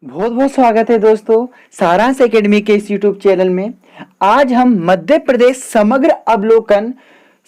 बहुत बहुत स्वागत है दोस्तों सारांश एकेडमी के इस यूट्यूब चैनल में। आज हम मध्य प्रदेश समग्र अवलोकन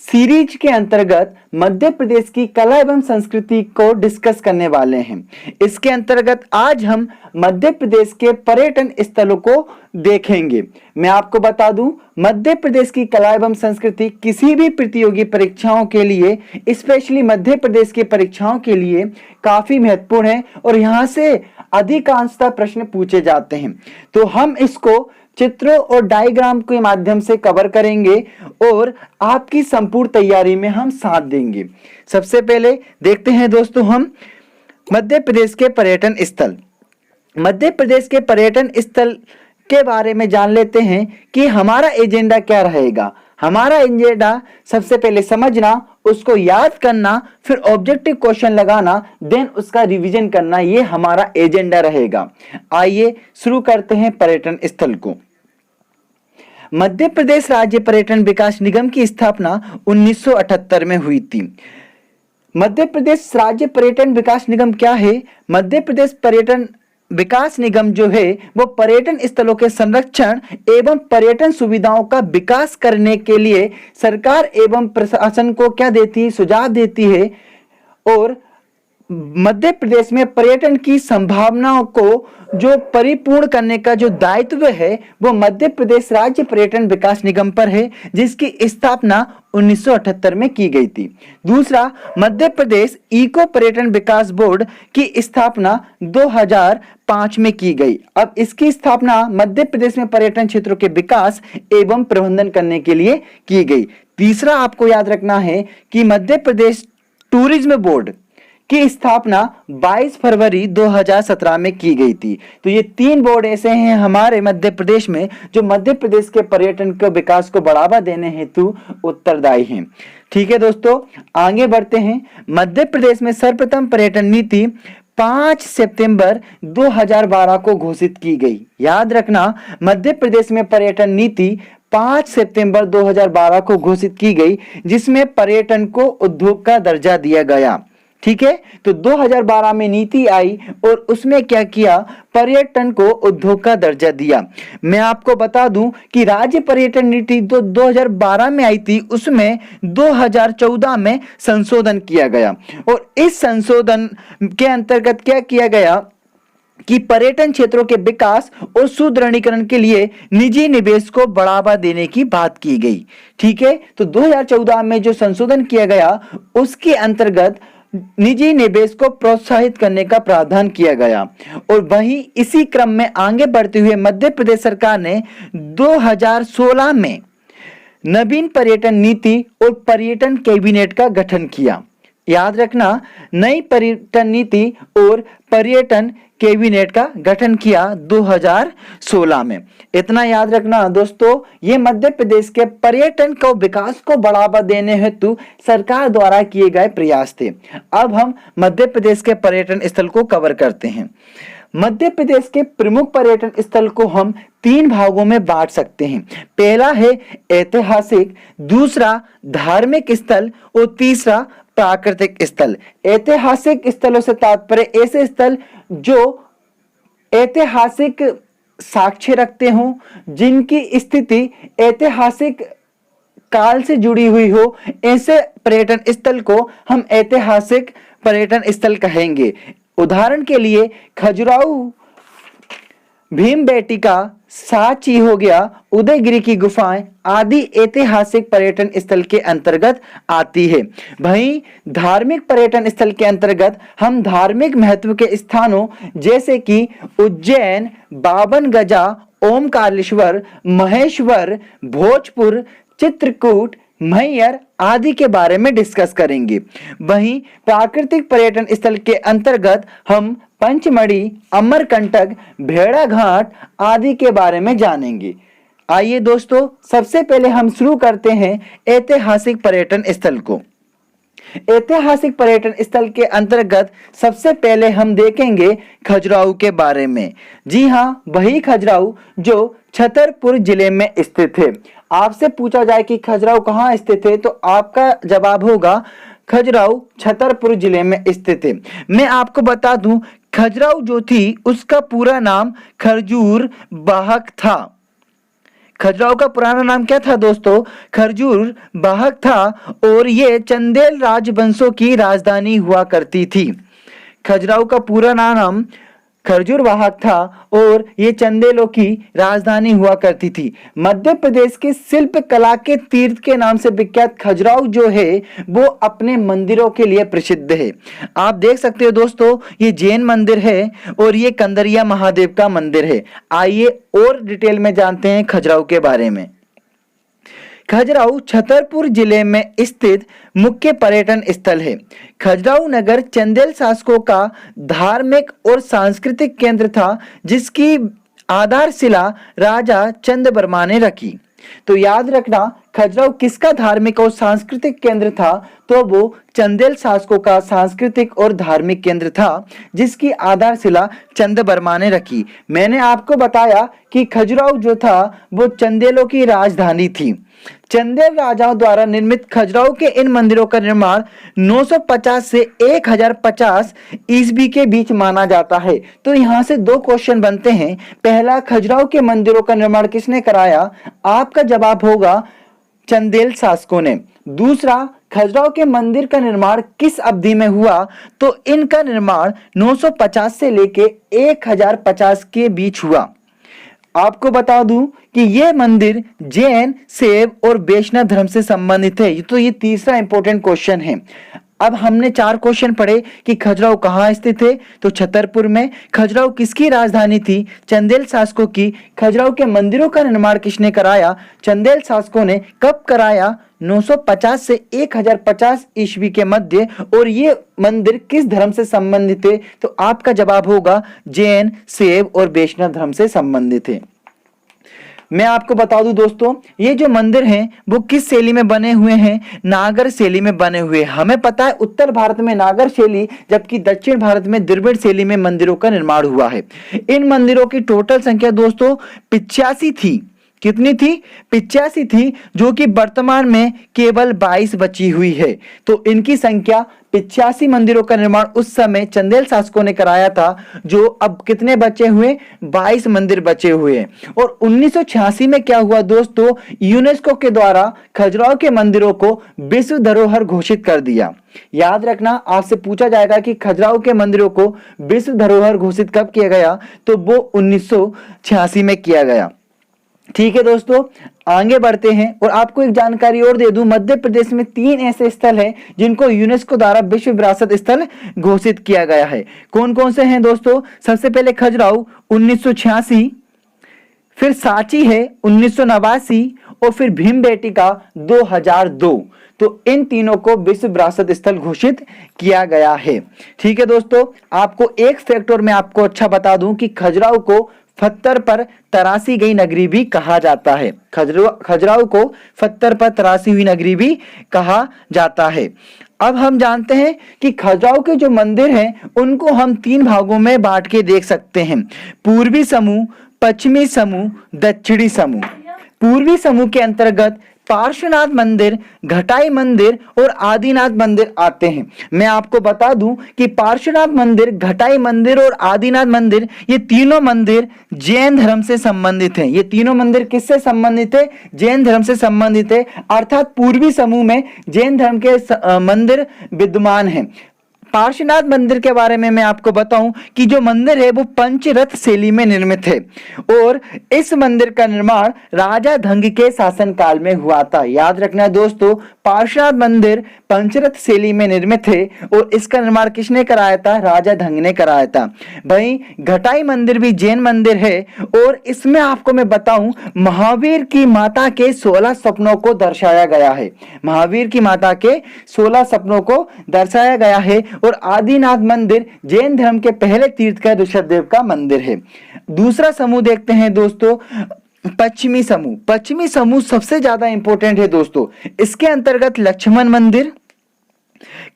सीरीज के अंतर्गत मध्य प्रदेश की कला एवं संस्कृति को डिस्कस करने वाले हैं। इसके अंतर्गत आज हम मध्य प्रदेश के पर्यटन स्थलों को देखेंगे। मैं आपको बता दूं, मध्य प्रदेश की कला एवं संस्कृति किसी भी प्रतियोगी परीक्षाओं के लिए, स्पेशली मध्य प्रदेश की परीक्षाओं के लिए काफी महत्वपूर्ण है और यहाँ से अधिकांशतः प्रश्न पूछे जाते हैं। तो हम इसको चित्रों और डायग्राम के माध्यम से कवर करेंगे और आपकी संपूर्ण तैयारी में हम साथ देंगे। सबसे पहले देखते हैं दोस्तों हम मध्य प्रदेश के पर्यटन स्थल। मध्य प्रदेश के पर्यटन स्थल के बारे में जान लेते हैं कि हमारा एजेंडा क्या रहेगा। हमारा एजेंडा सबसे पहले समझना, उसको याद करना, फिर ऑब्जेक्टिव क्वेश्चन लगाना, देन उसका रिवीजन करना, ये हमारा एजेंडा रहेगा। आइए शुरू करते हैं पर्यटन स्थल को। मध्य प्रदेश राज्य पर्यटन विकास निगम की स्थापना 1978 में हुई थी। मध्य प्रदेश राज्य पर्यटन विकास निगम क्या है? मध्य प्रदेश पर्यटन विकास निगम जो है वो पर्यटन स्थलों के संरक्षण एवं पर्यटन सुविधाओं का विकास करने के लिए सरकार एवं प्रशासन को क्या देती है? सुझाव देती है और मध्य प्रदेश में पर्यटन की संभावनाओं को जो परिपूर्ण करने का जो दायित्व है वो मध्य प्रदेश राज्य पर्यटन विकास निगम पर है, जिसकी स्थापना 1978 में की गई थी। दूसरा, मध्य प्रदेश इको पर्यटन विकास बोर्ड की स्थापना 2005 में की गई। अब इसकी स्थापना मध्य प्रदेश में पर्यटन क्षेत्रों के विकास एवं प्रबंधन करने के लिए की गई। तीसरा, आपको याद रखना है कि मध्य प्रदेश टूरिज्म बोर्ड की स्थापना 22 फरवरी 2017 में की गई थी। तो ये तीन बोर्ड ऐसे हैं हमारे मध्य प्रदेश में जो मध्य प्रदेश के पर्यटन के विकास को बढ़ावा देने हेतु उत्तरदायी हैं। ठीक है दोस्तों, आगे बढ़ते हैं। मध्य प्रदेश में सर्वप्रथम पर्यटन नीति 5 सितंबर 2012 को घोषित की गई। याद रखना, मध्य प्रदेश में पर्यटन नीति 5 सितंबर 2012 को घोषित की गई, जिसमें पर्यटन को उद्योग का दर्जा दिया गया। ठीक है, तो 2012 में नीति आई और उसमें क्या किया? पर्यटन को उद्योग का दर्जा दिया। मैं आपको बता दूं कि राज्य पर्यटन नीति तो 2012 में आई थी, उसमें 2014 में संशोधन किया गया और इस संशोधन के अंतर्गत क्या किया गया कि पर्यटन क्षेत्रों के विकास और सुदृढ़ीकरण के लिए निजी निवेश को बढ़ावा देने की बात की गई। ठीक है, तो 2014 में जो संशोधन किया गया उसके अंतर्गत निजी निवेश को प्रोत्साहित करने का प्रावधान किया गया और वहीं इसी क्रम में आगे बढ़ते हुए मध्य प्रदेश सरकार ने 2016 में नवीन पर्यटन नीति और पर्यटन कैबिनेट का गठन किया। याद रखना, नई पर्यटन नीति और पर्यटन कैबिनेट का गठन किया 2016 में। इतना याद रखना दोस्तों, ये मध्य प्रदेश के पर्यटन को विकास को बढ़ावा देने हेतु सरकार द्वारा किए गए प्रयास थे। अब हम मध्य प्रदेश के पर्यटन स्थल को कवर करते हैं। मध्य प्रदेश के प्रमुख पर्यटन स्थल को हम 3 भागों में बांट सकते हैं। पहला है ऐतिहासिक, दूसरा धार्मिक स्थल और तीसरा प्राकृतिक स्थल। ऐतिहासिक स्थलों से तात्पर्य ऐसे स्थल जो ऐतिहासिक साक्ष्य रखते हों, जिनकी स्थिति ऐतिहासिक काल से जुड़ी हुई हो, ऐसे पर्यटन स्थल को हम ऐतिहासिक पर्यटन स्थल कहेंगे। उदाहरण के लिए खजुराहो, भीमबेटका, सांची हो गया, उदयगिरी की गुफाएं आदि ऐतिहासिक पर्यटन स्थल के अंतर्गत आती है। वहीं धार्मिक पर्यटन स्थल के अंतर्गत हम धार्मिक महत्व के स्थानों जैसे कि उज्जैन, बावन गजा, ओमकारेश्वर, महेश्वर, भोजपुर, चित्रकूट, मैहर आदि के बारे में डिस्कस करेंगे। वहीं प्राकृतिक पर्यटन स्थल के अंतर्गत हम पंचमढ़ी, अमरकंटक, भेड़ाघाट आदि के बारे में जानेंगे। आइए दोस्तों, सबसे पहले हम शुरू करते हैं ऐतिहासिक पर्यटन स्थल को। ऐतिहासिक पर्यटन स्थल के अंतर्गत सबसे पहले हम देखेंगे खजुराहो के बारे में। जी हाँ, वही खजुराहो जो छतरपुर जिले में स्थित है। आपसे पूछा जाए कि खजुराहो कहाँ स्थित है तो आपका जवाब होगा खजुराहो छतरपुर जिले में स्थित है। मैं आपको बता दूं, खजुराहो जो थी उसका पूरा नाम खरजूर बाहक था। खजुराहो का पुराना नाम क्या था दोस्तों? खरजूर बाहक था और ये चंदेल राजवंशों की राजधानी हुआ करती थी। खजुराहो का पूरा नाम खरजूर वाहक था और ये चंदेलों की राजधानी हुआ करती थी। मध्य प्रदेश के शिल्प कला के तीर्थ के नाम से विख्यात खजुराहो जो है वो अपने मंदिरों के लिए प्रसिद्ध है। आप देख सकते हो दोस्तों, ये जैन मंदिर है और ये कंदरिया महादेव का मंदिर है। आइए और डिटेल में जानते हैं खजुराहो के बारे में। खजुराहो छतरपुर जिले में स्थित मुख्य पर्यटन स्थल है। खजुराहो नगर चंदेल शासकों का धार्मिक और सांस्कृतिक केंद्र था, जिसकी आधारशिला राजा चंद्रवर्मा ने रखी। तो याद रखना, खजुराहो किसका धार्मिक और सांस्कृतिक केंद्र था? तो वो चंदेल शासकों का सांस्कृतिक और धार्मिक केंद्र था, जिसकी आधारशिला चंद्रवर्मा ने रखी। मैंने आपको बताया कि खजुराहो जो था वो चंदेलों की राजधानी थी। चंदेल राजाओं द्वारा निर्मित खजुराहो के इन मंदिरों का निर्माण 950 से 1050 ईस्वी के बीच माना जाता है। तो यहाँ से दो क्वेश्चन बनते हैं। पहला, खजुराहो के मंदिरों का निर्माण किसने कराया? आपका जवाब होगा चंदेल शासकों ने। दूसरा, खजुराहो के मंदिर का निर्माण किस अवधि में हुआ? तो इनका निर्माण 950 से लेके 1050 के बीच हुआ। आपको बता दूं कि यह मंदिर जैन, शैव और वैष्णव धर्म से संबंधित है। तो ये तीसरा इंपॉर्टेंट क्वेश्चन है। अब हमने 4 क्वेश्चन पढ़े कि खजुराहो कहाँ स्थित है, तो छतरपुर में। खजुराहो किसकी राजधानी थी? चंदेल शासकों की। खजुराहो के मंदिरों का निर्माण किसने कराया? चंदेल शासकों ने। कब कराया? 950 से 1050 ईस्वी के मध्य। और ये मंदिर किस धर्म से संबंधित है? तो आपका जवाब होगा जैन, शैव और वैष्णव धर्म से संबंधित है। मैं आपको बता दूं दोस्तों, ये जो मंदिर हैं वो किस शैली में बने हुए हैं? नागर शैली में बने हुए। हमें पता है उत्तर भारत में नागर शैली, जबकि दक्षिण भारत में द्रविड़ शैली में मंदिरों का निर्माण हुआ है। इन मंदिरों की टोटल संख्या दोस्तों 85 थी। कितनी थी? 85 थी, जो कि वर्तमान में केवल 22 बची हुई है। तो इनकी संख्या 85 मंदिरों का निर्माण उस समय चंदेल शासकों ने कराया था, जो अब कितने बचे हुए? 22 मंदिर बचे हुए हैं। और 1986 में क्या हुआ दोस्तों? यूनेस्को के द्वारा खजुराहो के मंदिरों को विश्व धरोहर घोषित कर दिया। याद रखना, आपसे पूछा जाएगा कि खजुराहो के मंदिरों को विश्व धरोहर घोषित कब किया गया? तो वो 1986 में किया गया। ठीक है दोस्तों, आगे बढ़ते हैं। और आपको एक जानकारी और दे दूं, मध्य प्रदेश में 3 ऐसे स्थल हैं जिनको यूनेस्को द्वारा विश्व विरासत स्थल घोषित किया गया है। कौन कौन से हैं दोस्तों? सबसे पहले खजुराहो 1986, फिर सांची है 1989 और फिर भीमबेटका 2002। तो इन तीनों को विश्व विरासत स्थल घोषित किया गया है। ठीक है दोस्तों, आपको एक फैक्ट और मैं आपको अच्छा बता दूं कि खजुराहो को पत्थर पर तराशी गई नगरी भी कहा जाता है। खजुराहो को पत्थर पर तराशी हुई नगरी भी कहा जाता है। अब हम जानते हैं कि खजुराहो के जो मंदिर हैं उनको हम 3 भागों में बांट के देख सकते हैं। पूर्वी समूह, पश्चिमी समूह, दक्षिणी समूह। पूर्वी समूह के अंतर्गत पार्श्वनाथ मंदिर, घटाई मंदिर और आदिनाथ मंदिर आते हैं। मैं आपको बता दूं कि पार्श्वनाथ मंदिर, घटाई मंदिर और आदिनाथ मंदिर, ये तीनों मंदिर जैन धर्म से संबंधित हैं। ये तीनों मंदिर किससे संबंधित है? जैन धर्म से संबंधित है। अर्थात पूर्वी समूह में जैन धर्म के मंदिर विद्यमान हैं। पार्श्वनाथ मंदिर के बारे में मैं आपको बताऊं कि जो मंदिर है वो पंचरथ शैली में निर्मित है और इस मंदिर का निर्माण राजा धंग के शासनकाल में हुआ था। याद रखना दोस्तों, पार्श्वनाथ मंदिर पंचरथ शैली में निर्मित है और इसका निर्माण किसने कराया था? राजा धंग ने कराया था। वहीं घटाई मंदिर भी जैन मंदिर है और इसमें आपको मैं बताऊं, महावीर की माता के 16 सपनों को दर्शाया गया है। महावीर की माता के 16 सपनों को दर्शाया गया है। और आदिनाथ मंदिर जैन धर्म के पहले तीर्थकर ऋषभदेव का मंदिर है। दूसरा समूह देखते हैं दोस्तों, पश्चिमी समूह। पश्चिमी समूह सबसे ज्यादा इंपॉर्टेंट है दोस्तों। इसके अंतर्गत लक्ष्मण मंदिर,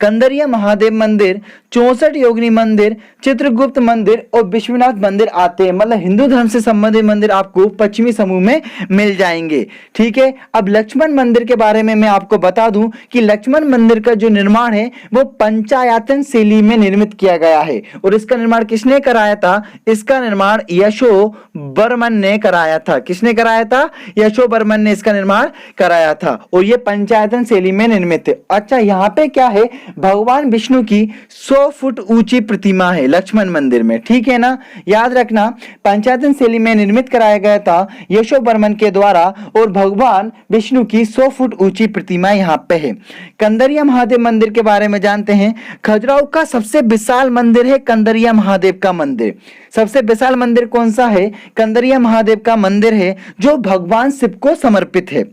कंदरिया महादेव मंदिर, 64 योगिनी मंदिर, चित्रगुप्त मंदिर और विश्वनाथ मंदिर आते हैं। मतलब हिंदू धर्म से संबंधित मंदिर आपको पश्चिमी समूह में मिल जाएंगे। ठीक है, अब लक्ष्मण मंदिर के बारे में मैं आपको बता दूं कि लक्ष्मण मंदिर का जो निर्माण है वो पंचायतन शैली में निर्मित किया गया है। और इसका निर्माण किसने कराया था? इसका निर्माण यशोवर्मन ने कराया था। किसने कराया था? यशोवर्मन ने इसका निर्माण कराया था और यह पंचायतन शैली में निर्मित है। अच्छा, यहाँ पे क्या है? भगवान विष्णु की 100 फुट ऊंची प्रतिमा है लक्ष्मण मंदिर में। ठीक है ना, याद रखना, पंचायतन शैली में निर्मित कराया गया था यशोवर्मन के द्वारा और भगवान विष्णु की 100 फुट ऊंची प्रतिमा यहाँ पे है। कंदरिया महादेव मंदिर के बारे में जानते हैं। खजुराहो का सबसे विशाल मंदिर है कंदरिया महादेव का मंदिर। सबसे विशाल मंदिर कौन सा है? कंदरिया महादेव का मंदिर है जो भगवान शिव को समर्पित है।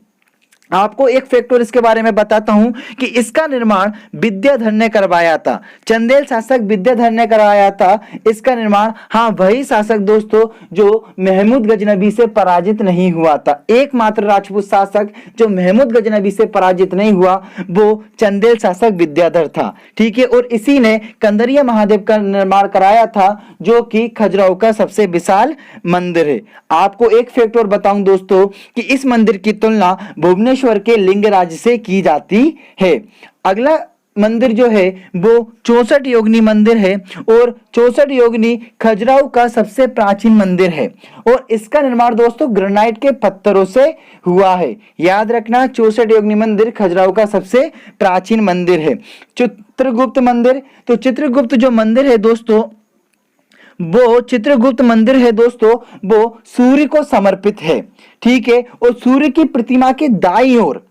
आपको एक फैक्ट और इसके बारे में बताता हूं कि इसका निर्माण विद्याधर ने करवाया था। चंदेल शासक विद्याधर ने करवाया था इसका निर्माण। हाँ, वही शासक दोस्तों जो महमूद गजनबी से पराजित नहीं हुआ था। एकमात्र राजपूत शासक जो महमूद गजनबी से पराजित नहीं हुआ वो चंदेल शासक विद्याधर था। ठीक है, और इसी ने कंदरिया महादेव का निर्माण कराया था जो कि खजुराहो का सबसे विशाल मंदिर है। आपको एक फैक्ट और बताऊं दोस्तों कि इस मंदिर की तुलना भुवनेश्वर के लिंगराज से की जाती है। अगला मंदिर जो है वो 64 योगिनी मंदिर है और 64 योगिनी खजुराहो का सबसे प्राचीन मंदिर है और इसका निर्माण दोस्तों ग्रेनाइट के पत्थरों से हुआ है। याद रखना, 64 योगिनी मंदिर खजुराहो का सबसे प्राचीन मंदिर है। चित्रगुप्त मंदिर, तो चित्रगुप्त जो मंदिर है दोस्तों वो चित्रगुप्त मंदिर है दोस्तों वो सूर्य को समर्पित है। ठीक है, और सूर्य की प्रतिमा के दाईं ओर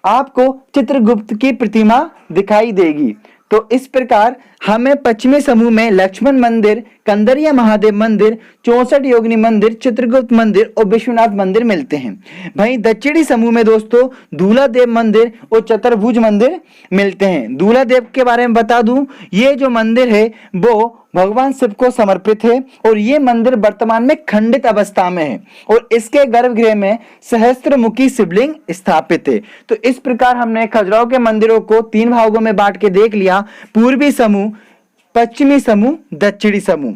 आपको चित्रगुप्त की प्रतिमा दिखाई देगी। तो इस प्रकार हमें पश्चिमी समूह में लक्ष्मण मंदिर, कंदरिया महादेव मंदिर, 64 योगिनी मंदिर, चित्रगुप्त मंदिर और विश्वनाथ मंदिर मिलते हैं। भाई दक्षिणी समूह में दोस्तों दूल्हादेव मंदिर और चतुर्भुज मंदिर मिलते हैं। दूल्हादेव के बारे में बता दूं, ये जो मंदिर है वो भगवान शिव को समर्पित है और ये मंदिर वर्तमान में खंडित अवस्था में है और इसके गर्भगृह में सहस्त्रमुखी शिवलिंग स्थापित है। तो इस प्रकार हमने खजुराहो के मंदिरों को 3 भागों में बांट के देख लिया, पूर्वी समूह, पश्चिमी समूह, दक्षिणी समूह।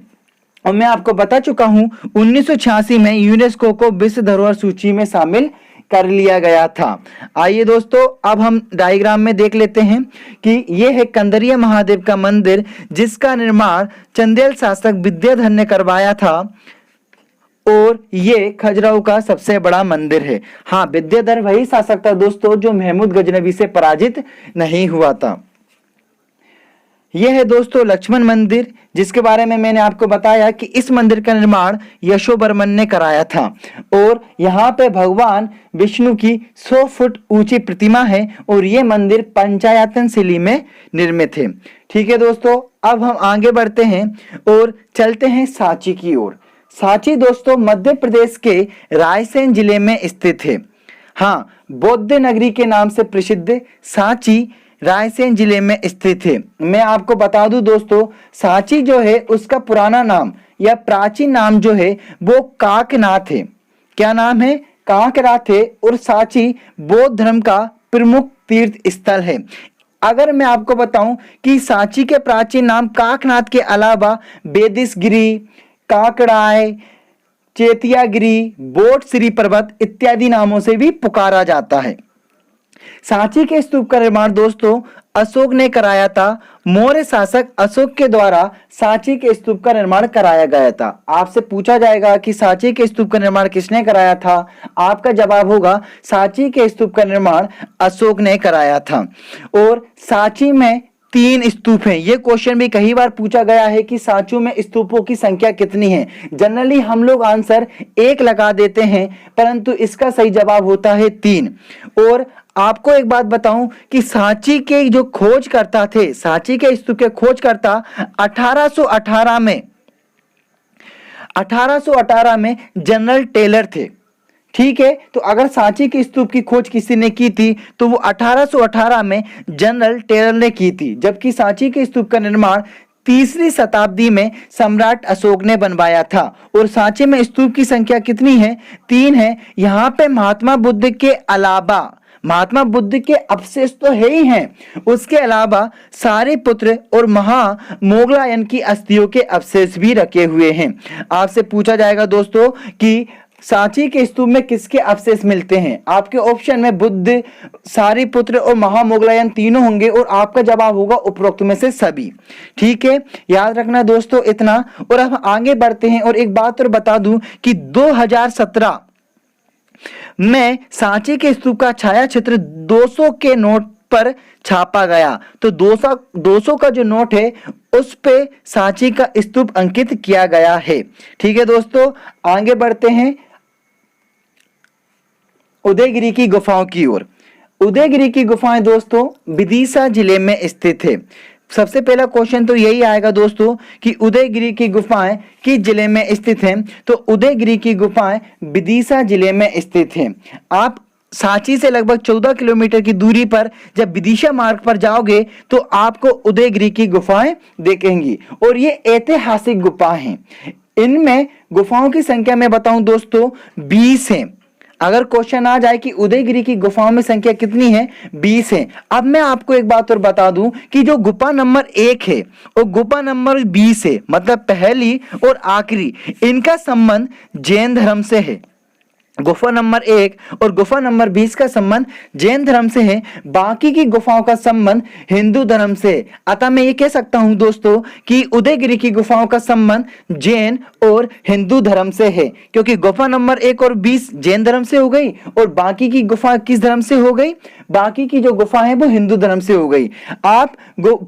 और मैं आपको बता चुका हूं 1986 में यूनेस्को को विश्व धरोहर सूची में शामिल कर लिया गया था। आइए दोस्तों अब हम डायग्राम में देख लेते हैं कि यह है कंदरिया महादेव का मंदिर जिसका निर्माण चंदेल शासक विद्याधर ने करवाया था और ये खजुराहो का सबसे बड़ा मंदिर है। हाँ, विद्याधर वही शासक था दोस्तों जो महमूद गजनबी से पराजित नहीं हुआ था। यह है दोस्तों लक्ष्मण मंदिर जिसके बारे में मैंने आपको बताया कि इस मंदिर का निर्माण यशोवर्मन ने कराया था और यहाँ पे भगवान विष्णु की 100 फुट ऊंची प्रतिमा है और यह मंदिर पंचायतन शैली में निर्मित है। ठीक है दोस्तों, अब हम आगे बढ़ते हैं और चलते हैं सांची की ओर। सांची दोस्तों मध्य प्रदेश के रायसेन जिले में स्थित है। हाँ, बौद्ध नगरी के नाम से प्रसिद्ध सांची रायसेन जिले में स्थित है। मैं आपको बता दूं दोस्तों, सांची जो है उसका पुराना नाम या प्राचीन नाम जो है वो काकनाथ है। क्या नाम है? काकनाथ है और सांची बौद्ध धर्म का प्रमुख तीर्थ स्थल है। अगर मैं आपको बताऊं कि सांची के प्राचीन नाम काकनाथ के अलावा बेदिसगिरी, काकड़ाय, चेतियागिरी, बोटश्री पर्वत इत्यादि नामों से भी पुकारा जाता है। सांची के स्तूप का निर्माण दोस्तों अशोक ने कराया था। मौर्य शासक अशोक के द्वारा सांची के स्तूप का निर्माण कराया गया था। आपसे पूछा जाएगा कि सांची के स्तूप का निर्माण किसने कराया था? आपका जवाब होगा सांची के स्तूप का निर्माण अशोक ने कराया था। और सांची में 3 स्तूप हैं। ये क्वेश्चन भी कई बार पूछा गया है कि सांची में स्तूपों की संख्या कितनी है। जनरली हम लोग आंसर 1 लगा देते हैं परंतु इसका सही जवाब होता है 3। और आपको एक बात बताऊं कि सांची के जो खोजकर्ता थे, सांची के स्तूप के खोजकर्ता 1818 में जनरल टेलर थे। ठीक है, तो अगर सांची के स्तूप की खोज किसी ने की थी तो वो 1818 में जनरल टेलर ने की थी, जबकि सांची के स्तूप का निर्माण 3री शताब्दी में सम्राट अशोक ने बनवाया था। और सांची में स्तूप की संख्या कितनी है? 3 है। यहाँ पे महात्मा बुद्ध के अलावा महात्मा बुद्ध के अवशेष तो है ही हैं, उसके अलावा सारिपुत्र और महामोगलायन की अस्थियों के अवशेष भी रखे हुए हैं। आपसे पूछा जाएगा दोस्तों कि सांची के स्तूप में किसके अवशेष मिलते हैं? आपके ऑप्शन में बुद्ध, सारिपुत्र और महामोगलायन तीनों होंगे और आपका जवाब होगा उपरोक्त में से सभी। ठीक है, याद रखना दोस्तों इतना। और अब आगे बढ़ते हैं और एक बात और बता दूं कि 2017 में सांची के स्तूप का छाया चित्र 200 के नोट पर छापा गया। तो 200 का जो नोट है उस पे सांची का स्तूप अंकित किया गया है। ठीक है दोस्तों, आगे बढ़ते हैं उदयगिरि की गुफाओं की ओर। उदयगिरि की गुफाएं दोस्तों विदिशा जिले में स्थित है। सबसे पहला क्वेश्चन तो यही आएगा दोस्तों कि उदयगिरि की गुफाएं किस जिले में स्थित हैं? तो उदयगिरि की गुफाएं विदिशा जिले में स्थित हैं। आप सांची से लगभग 14 किलोमीटर की दूरी पर जब विदिशा मार्ग पर जाओगे तो आपको उदयगिरि की गुफाएं दिखेंगी और ये ऐतिहासिक गुफाएं हैं। इनमें गुफाओं की संख्या मैं बताऊं दोस्तों 20 है। अगर क्वेश्चन आ जाए कि उदयगिरि की गुफाओं में संख्या कितनी है, 20 है। अब मैं आपको एक बात और बता दूं कि जो गुफा नंबर 1 है और गुफा नंबर 20 है, मतलब पहली और आखिरी, इनका संबंध जैन धर्म से है। गुफा नंबर 1 और गुफा नंबर 20 का संबंध जैन धर्म से है, बाकी की गुफाओं का संबंध हिंदू धर्म से है। अतः मैं ये कह सकता हूं दोस्तों कि उदयगिरि की गुफाओं का संबंध जैन और हिंदू धर्म से है, क्योंकि गुफा नंबर 1 और 20 जैन धर्म से हो गई और बाकी की गुफा किस धर्म से हो गई? बाकी की जो गुफा है वो हिंदू धर्म से हो गई। आप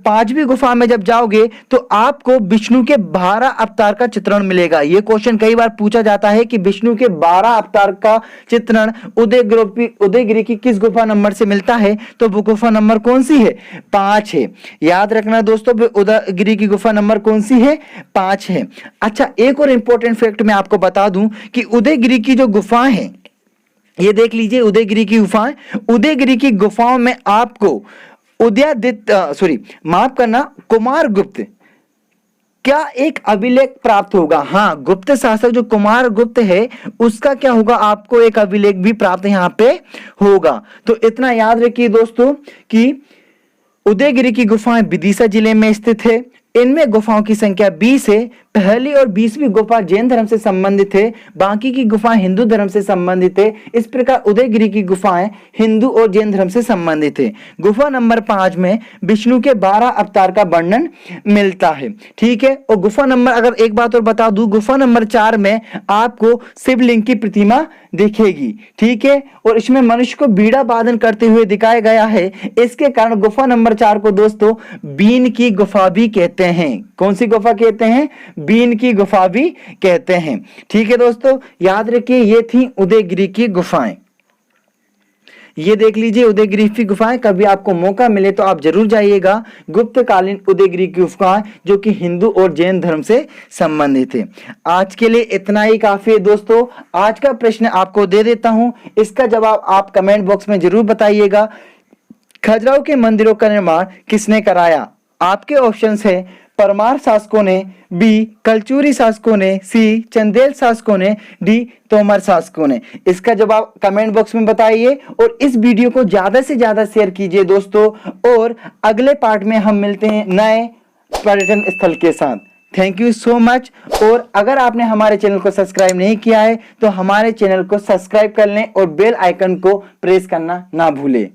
5वीं गुफा में जब जाओगे तो आपको विष्णु के 12 अवतार का चित्रण मिलेगा। ये क्वेश्चन कई बार पूछा जाता है कि विष्णु के 12 अवतार का चित्रण उदयगिरि की किस गुफा नंबर से मिलता है? तो वो गुफा नंबर कौन सी है? 5 है। याद रखना दोस्तों, उदयगिरि की गुफा नंबर कौन सी है? 5 है। अच्छा, एक और इंपॉर्टेंट फैक्ट मैं आपको बता दूं कि उदयगिरि की जो गुफाएं हैं, ये देख लीजिए उदयगिरि की गुफाएं। उदयगिरि की गुफाओं में आपको कुमारगुप्त क्या एक अभिलेख प्राप्त होगा? हाँ, गुप्त शासक जो कुमारगुप्त है उसका क्या होगा? आपको एक अभिलेख भी प्राप्त यहाँ पे होगा। तो इतना याद रखिए दोस्तों कि उदयगिरि की गुफाएं विदिशा जिले में स्थित है। इनमें गुफाओं की संख्या 20 है। पहली और 20वीं गुफा जैन धर्म से संबंधित है, बाकी की गुफाएं हिंदू धर्म से संबंधित है। इस प्रकार उदयगिरि की गुफाएं हिंदू और जैन धर्म से संबंधित है। गुफा नंबर 5 में विष्णु के 12 अवतार का वर्णन मिलता है। ठीक है, और गुफा नंबर, अगर एक बात और बता दूं, गुफा नंबर 4 में आपको शिवलिंग की प्रतिमा दिखेगी। ठीक है, और इसमें मनुष्य को बीड़ा वादन करते हुए दिखाया गया है। इसके कारण गुफा नंबर 4 को दोस्तों बीन की गुफा भी कहते हैं। कौन सी गुफा कहते हैं? बीन की गुफा भी कहते हैं। ठीक है दोस्तों, याद रखिए ये थी उदयगिरि की गुफाएं। ये देख लीजिए उदयगिरि की गुफाएं। कभी आपको मौका मिले तो आप जरूर जाइएगा। गुप्तकालीन उदयगिरि की गुफाएं जो कि हिंदू और जैन धर्म से संबंधित है। आज के लिए इतना ही काफी है दोस्तों। आज का प्रश्न आपको दे देता हूं, इसका जवाब आप कमेंट बॉक्स में जरूर बताइएगा। खजुराहो के मंदिरों का निर्माण किसने कराया? आपके ऑप्शंस है परमार शासकों ने, बी कलचुरी शासकों ने, सी चंदेल शासकों ने, डी तोमर शासकों ने। इसका जवाब कमेंट बॉक्स में बताइए और इस वीडियो को ज्यादा से ज्यादा शेयर कीजिए दोस्तों। और अगले पार्ट में हम मिलते हैं नए पर्यटन स्थल के साथ। Thank you so much. और अगर आपने हमारे चैनल को सब्सक्राइब नहीं किया है तो हमारे चैनल को सब्सक्राइब कर लें और बेल आइकन को प्रेस करना ना भूलें।